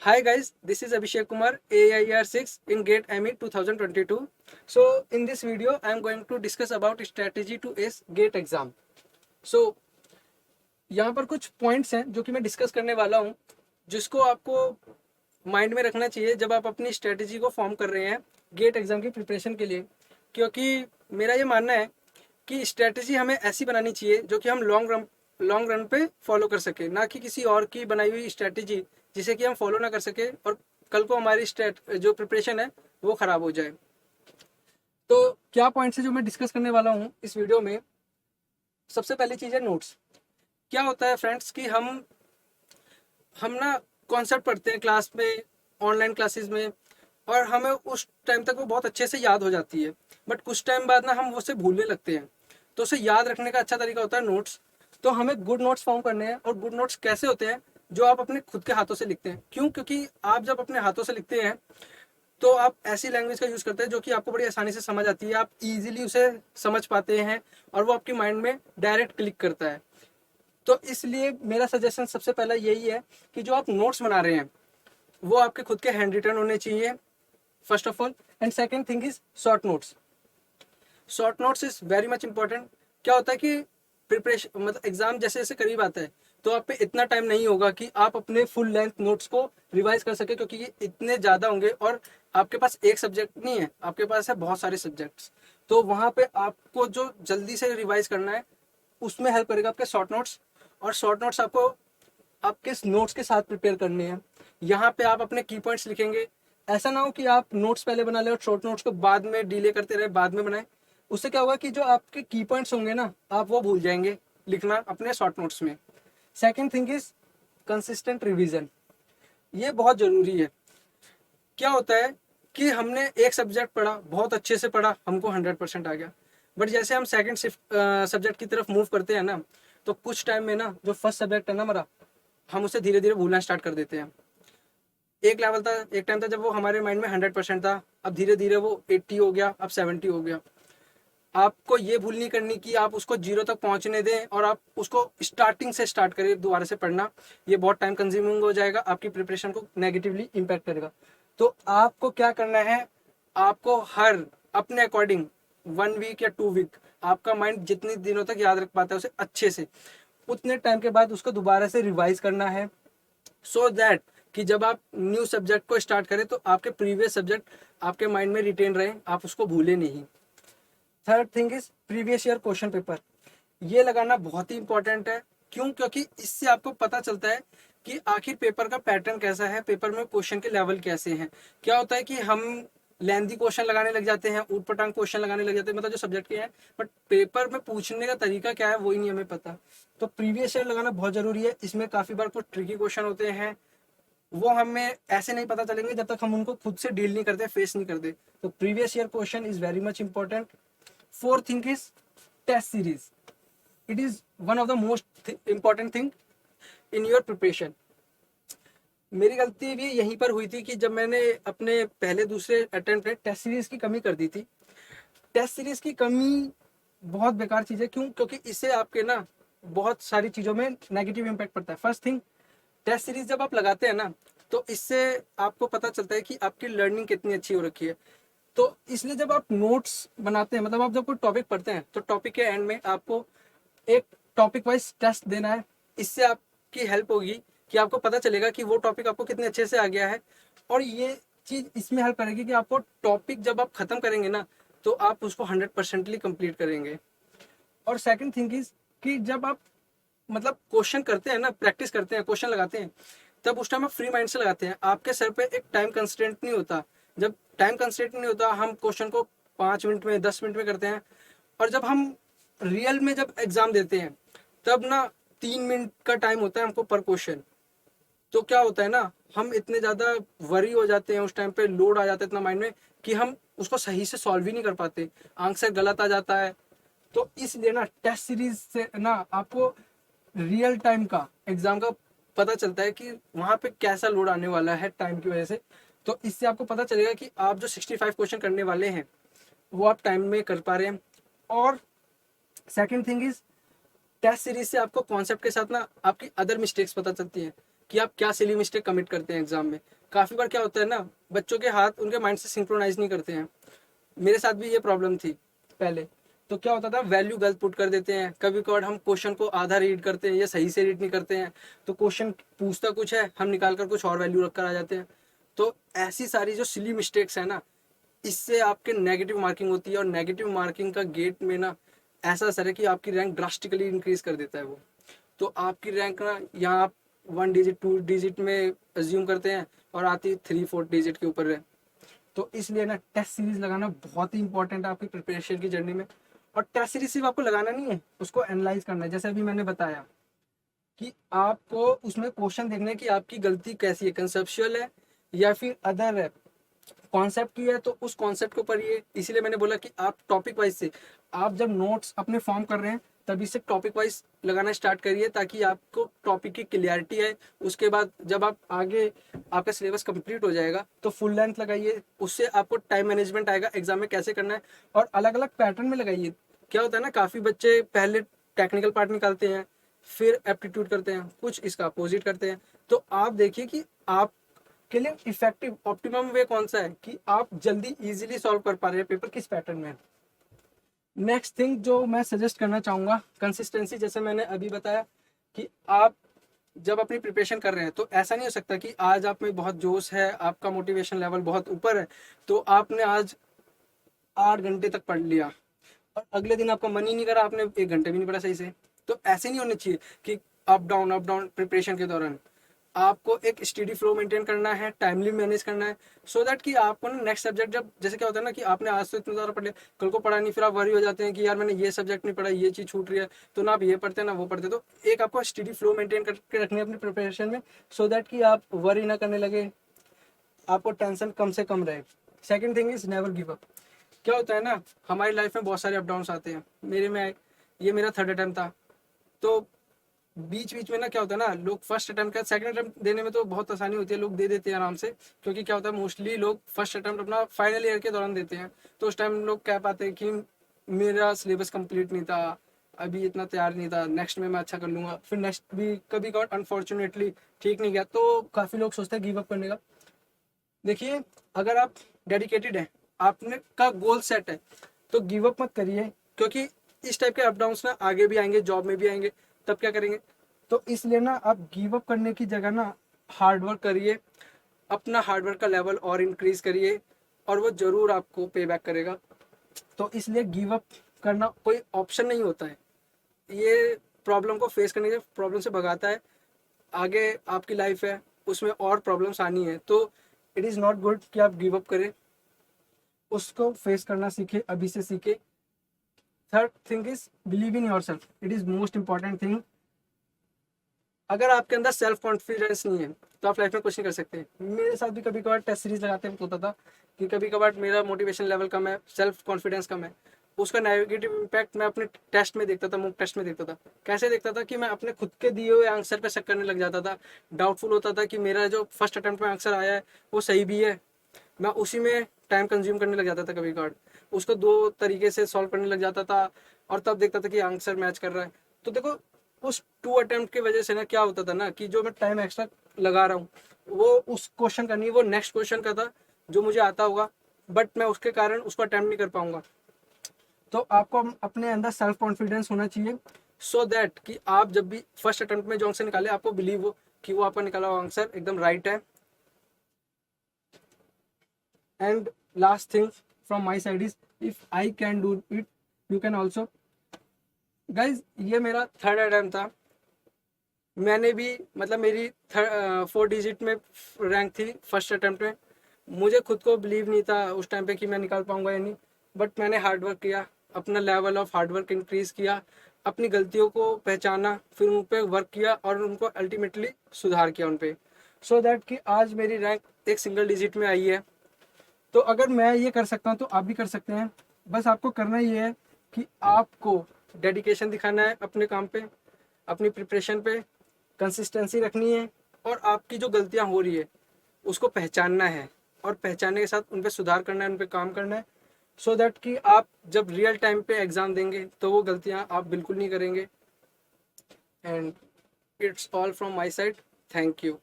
Hi guys, this is Abhishek Kumar, AIR 6 in GATE ME 2022. So in this video, I am going to discuss about strategy to ace GATE exam. So यहाँ पर कुछ points हैं जो कि मैं discuss करने वाला हूँ, जिसको आपको माइंड में रखना चाहिए जब आप अपनी स्ट्रेटेजी को फॉर्म कर रहे हैं गेट एग्जाम की प्रिपरेशन के लिए। क्योंकि मेरा ये मानना है कि स्ट्रेटेजी हमें ऐसी बनानी चाहिए जो कि हम लॉन्ग रन पे फॉलो कर सके, ना कि किसी और की बनाई हुई स्ट्रेटेजी जिसे कि हम फॉलो ना कर सके और कल को हमारी जो प्रिपरेशन है वो खराब हो जाए। तो क्या पॉइंट्स है जो मैं डिस्कस करने वाला हूँ इस वीडियो में। सबसे पहली चीज़ है नोट्स। क्या होता है फ्रेंड्स कि हम ना कॉन्सेप्ट पढ़ते हैं क्लास में, ऑनलाइन क्लासेस में, और हमें उस टाइम तक वो बहुत अच्छे से याद हो जाती है, बट कुछ टाइम बाद ना हम उसे भूलने लगते हैं। तो उसे याद रखने का अच्छा तरीका होता है नोट्स। तो हमें गुड नोट्स फॉर्म करने हैं, और गुड नोट्स कैसे होते हैं? जो आप अपने खुद के हाथों से लिखते हैं। क्यों? क्योंकि आप जब अपने हाथों से लिखते हैं तो आप ऐसी लैंग्वेज का यूज़ करते हैं जो कि आपको बड़ी आसानी से समझ आती है, आप इजीली उसे समझ पाते हैं और वो आपके माइंड में डायरेक्ट क्लिक करता है। तो इसलिए मेरा सजेशन सबसे पहला यही है कि जो आप नोट्स बना रहे हैं वो आपके खुद के हैंड रिटन होने चाहिए, first of all. And second thing is short notes. Short notes is very much important. क्या होता है कि प्रिपरेशन मतलब एग्जाम जैसे जैसे करीब आता है तो आप पे इतना टाइम नहीं होगा कि आप अपने फुल लेंथ नोट्स को रिवाइज कर सके, क्योंकि ये इतने ज़्यादा होंगे और आपके पास एक सब्जेक्ट नहीं है, आपके पास है बहुत सारे सब्जेक्ट्स। तो वहाँ पे आपको जो जल्दी से रिवाइज करना है उसमें हेल्प करेगा आपके शॉर्ट नोट्स। और शॉर्ट नोट्स आपको आपके नोट्स के साथ प्रिपेयर करने हैं। यहाँ पे आप अपने की पॉइंट्स लिखेंगे। ऐसा ना हो कि आप नोट्स पहले बना ले और शॉर्ट नोट्स को बाद में डिले करते रहे, बाद में बनाए। उससे क्या होगा कि जो आपके की पॉइंट्स होंगे ना, आप वो भूल जाएंगे लिखना अपने शॉर्ट नोट्स में। Second thing is consistent revision. ये बहुत ज़रूरी है। क्या होता है कि हमने एक सब्जेक्ट पढ़ा, बहुत अच्छे से पढ़ा, हमको 100% आ गया, बट जैसे हम सेकंड सब्जेक्ट की तरफ मूव करते हैं ना, तो कुछ टाइम में ना जो फर्स्ट सब्जेक्ट है ना हमारा, हम उसे धीरे धीरे भूलना स्टार्ट कर देते हैं। एक टाइम था जब वो हमारे माइंड में 100% था, अब धीरे धीरे वो 80 हो गया, अब 70 हो गया। आपको ये भूल नहीं करनी कि आप उसको जीरो तक पहुंचने दें और आप उसको स्टार्टिंग से स्टार्ट करें दोबारा से पढ़ना। ये बहुत टाइम कंज्यूमिंग हो जाएगा, आपकी प्रिपरेशन को नेगेटिवली इम्पैक्ट करेगा। तो आपको क्या करना है, आपको हर अपने अकॉर्डिंग 1 वीक या 2 वीक, आपका माइंड जितने दिनों तक याद रख पाता है उसे अच्छे से, उतने टाइम के बाद उसको दोबारा से रिवाइज करना है, सो दैट कि जब आप न्यू सब्जेक्ट को स्टार्ट करें तो आपके प्रीवियस सब्जेक्ट आपके माइंड में रिटेन रहे, आप उसको भूलें नहीं। Third thing is previous year question paper. ये लगाना बहुत ही इंपॉर्टेंट है। क्यों? क्योंकि इससे आपको पता चलता है कि आखिर पेपर का पैटर्न कैसा है, पेपर में क्वेश्चन के लेवल कैसे हैं। क्या होता है कि हम लेंदी क्वेश्चन लगाने लग जाते हैं, ऊट पटांग क्वेश्चन लगाने लग जाते हैं, मतलब जो सब्जेक्ट के हैं, बट पेपर में पूछने का तरीका क्या है वही नहीं हमें पता। तो प्रीवियस ईयर लगाना बहुत जरूरी है। इसमें काफी बार कुछ ट्रिकी क्वेश्चन होते हैं, वो हमें ऐसे नहीं पता चलेंगे जब तक हम उनको खुद से डील नहीं करते, फेस नहीं करते। तो previous year question is very much important. Fourth thing is test series. It is one of the most important thing in your preparation. मेरी गलती भी यहीं पर हुई थी कि जब मैंने अपने पहले दूसरे अटेम्प्ट में टेस्ट सीरीज की कमी कर दी थी। टेस्ट सीरीज की कमी बहुत बेकार चीज़ है। क्यों? क्योंकि इससे आपके ना बहुत सारी चीज़ों में नेगेटिव इम्पैक्ट पड़ता है। फर्स्ट थिंग, टेस्ट सीरीज जब आप लगाते हैं ना, तो इससे आपको पता चलता है कि आपकी लर्निंग कितनी अच्छी हो रखी है। तो इसलिए जब आप नोट्स बनाते हैं, मतलब आप जब कोई टॉपिक पढ़ते हैं, तो टॉपिक के एंड में आपको एक टॉपिक वाइज टेस्ट देना है। इससे आपकी हेल्प होगी कि आपको पता चलेगा कि वो टॉपिक आपको कितने अच्छे से आ गया है। और ये चीज़ इसमें हेल्प करेगी कि आपको टॉपिक जब आप ख़त्म करेंगे ना, तो आप उसको 100%ली कंप्लीट करेंगे। और सेकंड थिंग इज कि जब आप मतलब क्वेश्चन करते हैं ना, प्रैक्टिस करते हैं, क्वेश्चन लगाते हैं, तब उस टाइम आप फ्री माइंड से लगाते हैं। आपके सर पे एक टाइम कंस्ट्रेंट नहीं होता। जब टाइम कंस्ट्रेंट नहीं होता, हम क्वेश्चन को 5 मिनट में, 10 मिनट में करते हैं। और जब हम रियल में जब एग्जाम देते हैं, तब ना 3 मिनट का टाइम होता है हमको पर क्वेश्चन। तो क्या होता है ना, हम इतने ज़्यादा वरी हो जाते हैं, उस टाइम पे लोड आ जाता है इतना माइंड में कि हम उसको सही से सॉल्व ही नहीं कर पाते, आंसर गलत आ जाता है। तो इसलिए ना टेस्ट सीरीज से ना आपको रियल टाइम का एग्जाम का पता चलता है कि वहाँ पे कैसा लोड आने वाला है टाइम की वजह से। तो इससे आपको पता चलेगा कि आप जो 65 क्वेश्चन करने वाले हैं वो आप टाइम में कर पा रहे हैं। और second thing is test series से आपको कॉन्सेप्ट के साथ ना आपकी अदर मिस्टेक्स पता चलती हैं कि आप क्या सिली मिस्टेक कमिट करते हैं एग्जाम में। काफ़ी बार क्या होता है ना, बच्चों के हाथ उनके माइंड से सिंक्रोनाइज नहीं करते हैं। मेरे साथ भी ये प्रॉब्लम थी पहले। तो क्या होता था, वैल्यू गलत पुट कर देते हैं, कभी कभार हम क्वेश्चन को आधा रीड करते हैं या सही से रीड नहीं करते हैं, तो क्वेश्चन पूछता कुछ है, हम निकाल कर कुछ और वैल्यू रख कर आ जाते हैं। तो ऐसी सारी जो सिली मिस्टेक्स है ना, इससे आपके नेगेटिव मार्किंग होती है, और नेगेटिव मार्किंग का गेट में ना ऐसा असर है कि आपकी रैंक ड्रास्टिकली इंक्रीज कर देता है वो। तो आपकी रैंक ना यहाँ आप 1 डिजिट 2 डिजिट में अज्यूम करते हैं और आती 3-4 डिजिट के ऊपर है। तो इसलिए ना टेस्ट सीरीज लगाना बहुत ही इंपॉर्टेंट है आपकी प्रिपरेशन की जर्नी में। और टेस्ट सीरीज सिर्फ आपको लगाना नहीं है, उसको एनालाइज करना है। जैसे अभी मैंने बताया कि आपको उसमें क्वेश्चन देखना है कि आपकी गलती कैसी है, कंसेप्चुअल है या फिर अदर है, कॉन्सेप्ट की है तो उस कॉन्सेप्ट को पढ़िए। इसीलिए मैंने बोला कि आप टॉपिक वाइज से, आप जब नोट्स अपने फॉर्म कर रहे हैं तभी से टॉपिक वाइज लगाना स्टार्ट करिए, ताकि आपको टॉपिक की क्लियरिटी है। उसके बाद जब आप आगे आपका सिलेबस कंप्लीट हो जाएगा तो फुल लेंथ लगाइए, उससे आपको टाइम मैनेजमेंट आएगा एग्जाम में कैसे करना है। और अलग अलग पैटर्न में लगाइए। क्या होता है ना, काफ़ी बच्चे पहले टेक्निकल पार्ट निकालते हैं, फिर एप्टीट्यूड करते हैं, कुछ इसका अपोजिट करते हैं। तो आप देखिए कि आप के लिए इफेक्टिव ऑप्टिमम वे कौन सा है कि आप जल्दी इजीली सॉल्व कर पा रहे हैं पेपर, किस पैटर्न में। नेक्स्ट थिंग जो मैं सजेस्ट करना चाहूँगा, कंसिस्टेंसी। जैसे मैंने अभी बताया कि आप जब अपनी प्रिपरेशन कर रहे हैं तो ऐसा नहीं हो सकता कि आज आप में बहुत जोश है, आपका मोटिवेशन लेवल बहुत ऊपर है, तो आपने आज 8 घंटे तक पढ़ लिया और अगले दिन आपका मन ही नहीं करा, आपने 1 घंटे भी नहीं पढ़ा सही से। तो ऐसे नहीं होना चाहिए कि अप डाउन प्रिपरेशन के दौरान। आपको एक स्टडी फ्लो मेंटेन करना है, टाइमली मैनेज करना है, सो दैट कि आपको ना नेक्स्ट सब्जेक्ट, जब जैसे क्या होता है ना कि आपने आज तो इतना ज़्यादा पढ़ लिया, कल को पढ़ा नहीं, फिर आप वरी हो जाते हैं कि यार मैंने ये सब्जेक्ट नहीं पढ़ा, ये चीज़ छूट रही है, तो ना आप ये पढ़ते हैं ना वो पढ़ते। तो एक आपको स्टडी फ्लो मेंटेन करके रखनी है अपनी प्रिपरेशन में, सो दैट कि आप वरी ना करने लगे, आपको टेंशन कम से कम रहे। Second thing is never give up. क्या होता है ना, हमारी लाइफ में बहुत सारे अप डाउन्स आते हैं। मेरे में ये मेरा थर्ड अटैम्प्ट था, तो बीच बीच में ना क्या होता है ना, लोग फर्स्ट अटैम्प्ट का सेकंड अटैम्प्ट देने में तो बहुत आसानी होती है, लोग दे देते हैं आराम से। क्योंकि क्या होता है, मोस्टली लोग फर्स्ट अटैम्प्ट अपना फाइनल ईयर के दौरान देते हैं, तो उस टाइम लोग कह पाते हैं कि मेरा सिलेबस कंप्लीट नहीं था, अभी इतना तैयार नहीं था, नेक्स्ट में मैं अच्छा कर लूँगा। फिर नेक्स्ट भी कभी कभार अनफॉर्चुनेटली ठीक नहीं गया, तो काफ़ी लोग सोचते हैं गिव अप करने का। देखिए, अगर आप डेडिकेटेड हैं, आपने का गोल सेट है, तो गिव अप मत करिए। क्योंकि इस टाइप के अप डाउन्स ना आगे भी आएंगे, जॉब में भी आएंगे, तब क्या करेंगे। तो इसलिए ना आप गिव अप करने की जगह ना हार्ड वर्क करिए, अपना हार्ड वर्क का लेवल और इंक्रीज करिए, और वो ज़रूर आपको पे बैक करेगा। तो इसलिए गिव अप करना कोई ऑप्शन नहीं होता है, ये प्रॉब्लम को फेस करने के, प्रॉब्लम से भगाता है। आगे आपकी लाइफ है, उसमें और प्रॉब्लम्स आनी है, तो इट इज़ नॉट गुड कि आप गिव अप करें। उसको फेस करना सीखे, अभी से सीखे। Third thing is believe in your self, it is most important thing. अगर आपके अंदर सेल्फ कॉन्फिडेंस नहीं है तो आप लाइफ में कुछ नहीं कर सकते। मेरे साथ भी कभी कभार टेस्ट सीरीज लगाते वक्त होता था कि कभी कभार मेरा मोटिवेशन लेवल कम है, सेल्फ कॉन्फिडेंस कम है। उसका नेगेटिव इम्पैक्ट मैं अपने टेस्ट में देखता था, मॉक टेस्ट में देखता था। कैसे देखता था कि मैं अपने खुद के दिए हुए आंसर पे शक करने लग जाता था, डाउटफुल होता था कि मेरा जो फर्स्ट अटेम्प्ट में आंसर आया है वो सही भी है। मैं उसी में टाइम कंज्यूम करने लग जाता था, कभी कभार उसको 2 तरीके से सॉल्व करने लग जाता था, और तब देखता था कि आंसर मैच कर रहा है। तो देखो, उस 2 अटेम्प्ट की वजह से ना क्या होता था ना कि जो मैं टाइम एक्स्ट्रा लगा रहा हूँ वो उस क्वेश्चन का नहीं, वो नेक्स्ट क्वेश्चन का था जो मुझे आता होगा, बट मैं उसके कारण उसको अटेम्प्ट नहीं कर पाऊंगा। तो आपको अपने अंदर सेल्फ कॉन्फिडेंस होना चाहिए, सो दैट कि आप जब भी फर्स्ट अटेम्प्ट में जो आंसर निकाले, आपको बिलीव हो कि वो आपका निकाला हुआ आंसर एकदम राइट है। And last thing from my side is, if I can do it you can also. Guys, ये मेरा थर्ड अटेम्प्ट था। मैंने भी मतलब मेरी 4 डिजिट में रैंक थी फर्स्ट अटेम्प्ट में। मुझे खुद को बिलीव नहीं था उस टाइम पे कि मैं निकाल पाऊंगा या नहीं, बट मैंने हार्ड वर्क किया, अपना level of hard work increase किया, अपनी गलतियों को पहचाना, फिर उन पर वर्क किया और उनको अल्टीमेटली सुधार किया उन पर, सो दैट कि आज मेरी रैंक एक सिंगल डिजिट में आई है। तो अगर मैं ये कर सकता हूँ तो आप भी कर सकते हैं। बस आपको करना ये है कि आपको डेडिकेशन दिखाना है अपने काम पे, अपनी प्रिपरेशन पे, कंसिस्टेंसी रखनी है, और आपकी जो गलतियाँ हो रही है उसको पहचानना है, और पहचानने के साथ उन पर सुधार करना है, उन पर काम करना है, सो दैट कि आप जब रियल टाइम पे एग्ज़ाम देंगे तो वो गलतियाँ आप बिल्कुल नहीं करेंगे। And it's all from my side. Thank you.